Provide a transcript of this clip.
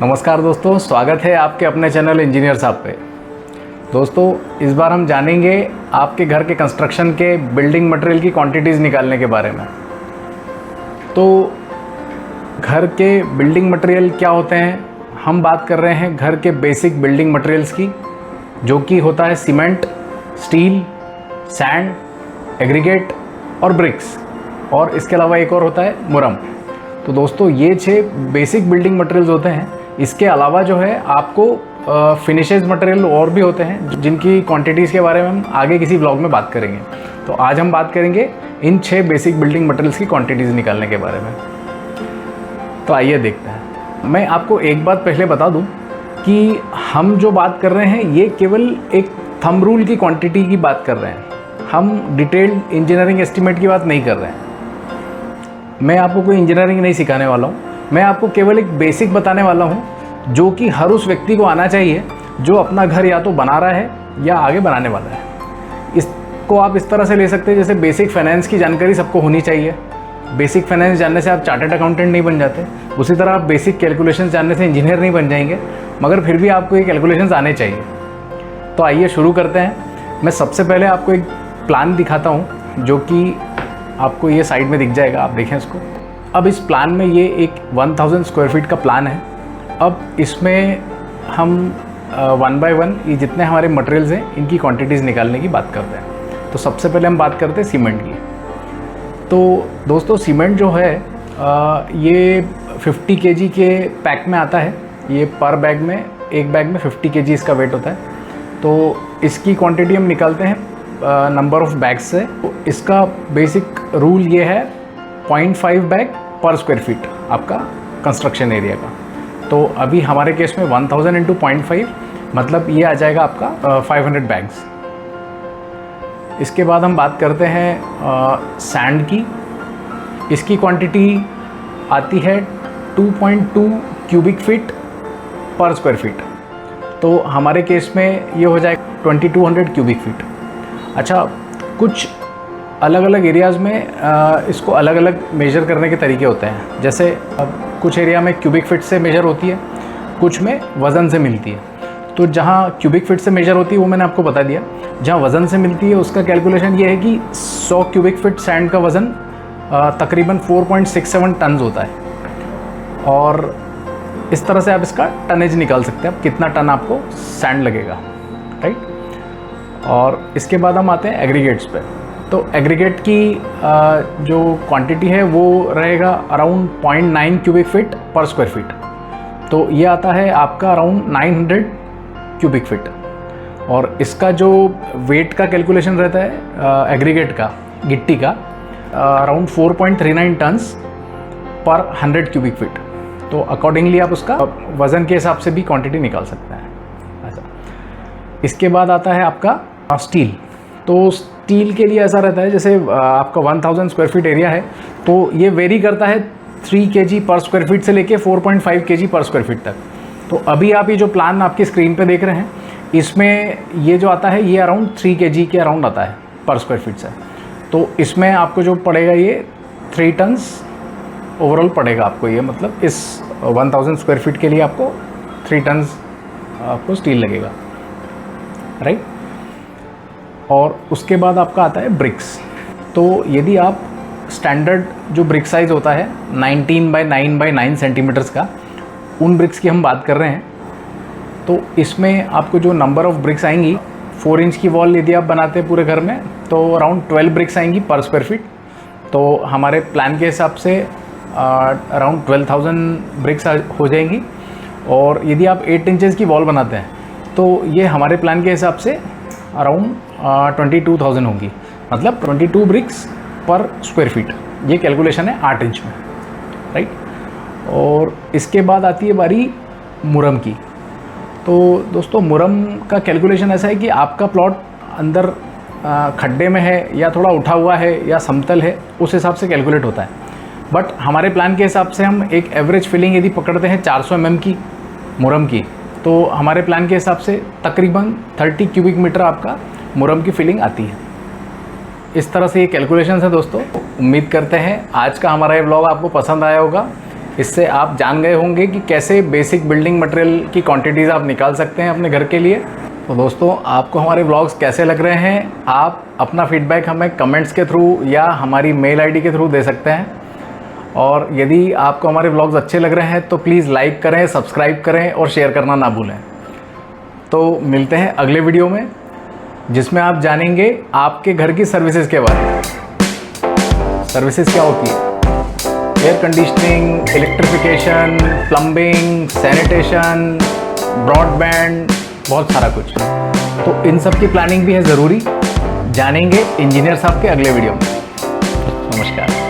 नमस्कार दोस्तों, स्वागत है आपके अपने चैनल इंजीनियर साहब पे। दोस्तों, इस बार हम जानेंगे आपके घर के कंस्ट्रक्शन के बिल्डिंग मटेरियल की क्वांटिटीज़ निकालने के बारे में। तो घर के बिल्डिंग मटेरियल क्या होते हैं? हम बात कर रहे हैं घर के बेसिक बिल्डिंग मटेरियल्स की, जो कि होता है सीमेंट, स्टील, सैंड, एग्रीगेट और ब्रिक्स, और इसके अलावा एक और होता है मुरम। तो दोस्तों, ये 6 बेसिक बिल्डिंग मटेरियल्स होते हैं। इसके अलावा जो है आपको फिनिशेज मटेरियल और भी होते हैं, जिनकी क्वांटिटीज़ के बारे में हम आगे किसी ब्लॉग में बात करेंगे। तो आज हम बात करेंगे इन 6 बेसिक बिल्डिंग मटेरियल्स की क्वांटिटीज़ निकालने के बारे में। तो आइए देखते हैं। मैं आपको एक बात पहले बता दूं कि हम जो बात कर रहे हैं ये केवल एक थंब रूल की क्वांटिटी की बात कर रहे हैं। हम डिटेल्ड इंजीनियरिंग एस्टीमेट की बात नहीं कर रहे हैं। मैं आपको कोई इंजीनियरिंग नहीं सिखाने वाला हूँ, मैं आपको केवल एक बेसिक बताने वाला हूँ जो कि हर उस व्यक्ति को आना चाहिए जो अपना घर या तो बना रहा है या आगे बनाने वाला है। इसको आप इस तरह से ले सकते हैं जैसे बेसिक फाइनेंस की जानकारी सबको होनी चाहिए। बेसिक फाइनेंस जानने से आप चार्टर्ड अकाउंटेंट नहीं बन जाते, उसी तरह आप बेसिक कैलकुलेशंस जानने से इंजीनियर नहीं बन जाएंगे, मगर फिर भी आपको ये कैलकुलेशंस आने चाहिए। तो आइए शुरू करते हैं। मैं सबसे पहले आपको एक प्लान दिखाता हूँ जो कि आपको ये साइड में दिख जाएगा, आप देखें इसको। अब इस प्लान में ये एक 1000 स्क्वायर फीट का प्लान है। अब इसमें हम 1 बाय 1 ये जितने हमारे मटेरियल्स हैं इनकी क्वांटिटीज़ निकालने की बात करते हैं। तो सबसे पहले हम बात करते हैं सीमेंट की। तो दोस्तों, सीमेंट जो है ये 50 kg के पैक में आता है। ये पर बैग में, एक बैग में 50 kg इसका वेट होता है। तो इसकी क्वांटिटी हम निकालते हैं नंबर ऑफ़ बैग्स से। तो इसका बेसिक रूल ये है 0.5 बैग पर स्क्वायर फीट आपका कंस्ट्रक्शन एरिया का। तो अभी हमारे केस में 1000 × 0.5 मतलब ये आ जाएगा आपका 500 बैग्स। इसके बाद हम बात करते हैं सैंड की। इसकी क्वांटिटी आती है 2.2 क्यूबिक फीट पर स्क्वायर फीट। तो हमारे केस में ये हो जाएगा 2200 क्यूबिक फीट। अच्छा, कुछ अलग अलग एरियाज़ में इसको अलग अलग मेजर करने के तरीके होते हैं। जैसे अब कुछ एरिया में क्यूबिक फीट से मेजर होती है, कुछ में वज़न से मिलती है। तो जहाँ क्यूबिक फीट से मेजर होती है वो मैंने आपको बता दिया। जहाँ वज़न से मिलती है उसका कैलकुलेशन ये है कि 100 क्यूबिक फीट सैंड का वज़न तकरीबन 4.67 टन्स होता है। और इस तरह से आप इसका टनेज निकाल सकते हैं, आप कितना टन आपको सैंड लगेगा, राइट। और इसके बाद हम आते हैं एग्रीगेट्स पे। तो एग्रीगेट की जो क्वांटिटी है वो रहेगा अराउंड 0.9 क्यूबिक फीट पर स्क्वायर फीट। तो ये आता है आपका अराउंड 900 क्यूबिक फीट। और इसका जो वेट का कैलकुलेशन रहता है एग्रीगेट का, गिट्टी का, अराउंड 4.39 टन्स पर 100 क्यूबिक फीट। तो अकॉर्डिंगली आप उसका वज़न के हिसाब से भी क्वांटिटी निकाल सकते हैं। अच्छा, इसके बाद आता है आपका स्टील। तो स्टील के लिए ऐसा रहता है जैसे आपका 1000 स्क्वायर फीट एरिया है तो ये वेरी करता है 3 kg पर स्क्वायर फीट से लेके 4.5 kg पर स्क्वायर फीट तक। तो अभी आप ये जो प्लान आपकी स्क्रीन पे देख रहे हैं इसमें ये जो आता है ये अराउंड 3 kg के अराउंड आता है पर स्क्वायर फीट से। तो इसमें आपको जो पड़ेगा ये 3 टन्स ओवरऑल पड़ेगा आपको। ये मतलब इस 1000 स्क्वायर फीट के लिए आपको 3 टन्स आपको स्टील लगेगा, राइट। और उसके बाद आपका आता है ब्रिक्स। तो यदि आप स्टैंडर्ड जो ब्रिक साइज़ होता है 19 बाय 9 बाय 9 सेंटीमीटर्स का, उन ब्रिक्स की हम बात कर रहे हैं। तो इसमें आपको जो नंबर ऑफ़ ब्रिक्स आएंगी, 4 इंच की वॉल यदि आप बनाते हैं पूरे घर में तो अराउंड 12 ब्रिक्स आएंगी पर स्क्वायर फीट। तो हमारे प्लान के हिसाब से अराउंड 12,000 ब्रिक्स हो जाएंगी। और यदि आप 8 इंचज़ की वॉल बनाते हैं तो ये हमारे प्लान के हिसाब से अराउंड 22,000 होंगी, मतलब 22 ब्रिक्स पर स्क्वायर फीट। ये कैलकुलेशन है 8 इंच में, राइट। और इसके बाद आती है बारी मुरम की। तो दोस्तों, मुरम का कैलकुलेशन ऐसा है कि आपका प्लॉट अंदर खड्डे में है या थोड़ा उठा हुआ है या समतल है, उस हिसाब से कैलकुलेट होता है। बट हमारे प्लान के हिसाब से हम एक एवरेज फिलिंग यदि पकड़ते हैं 400 mm की मुरम की, तो हमारे प्लान के हिसाब से तकरीबन 30 क्यूबिक मीटर आपका मुरम की फिलिंग आती है। इस तरह से ये कैलकुलेशन है दोस्तों। उम्मीद करते हैं आज का हमारा ये ब्लॉग आपको पसंद आया होगा। इससे आप जान गए होंगे कि कैसे बेसिक बिल्डिंग मटेरियल की क्वांटिटीज़ आप निकाल सकते हैं अपने घर के लिए। तो दोस्तों, आपको हमारे व्लॉग्स कैसे लग रहे हैं, आप अपना फीडबैक हमें कमेंट्स के थ्रू या हमारी मेल आईडी के थ्रू दे सकते हैं। और यदि आपको हमारे व्लॉग्स अच्छे लग रहे हैं तो प्लीज़ लाइक करें, सब्सक्राइब करें और शेयर करना ना भूलें। तो मिलते हैं अगले वीडियो में, जिसमें आप जानेंगे आपके घर की सर्विसेज के बारे में। सर्विसेज क्या होती है? Air conditioning, electrification, plumbing, sanitation, broadband, बहुत सारा कुछ। तो इन सब की प्लानिंग भी है ज़रूरी। जानेंगे इंजीनियर साहब के अगले वीडियो में। नमस्कार।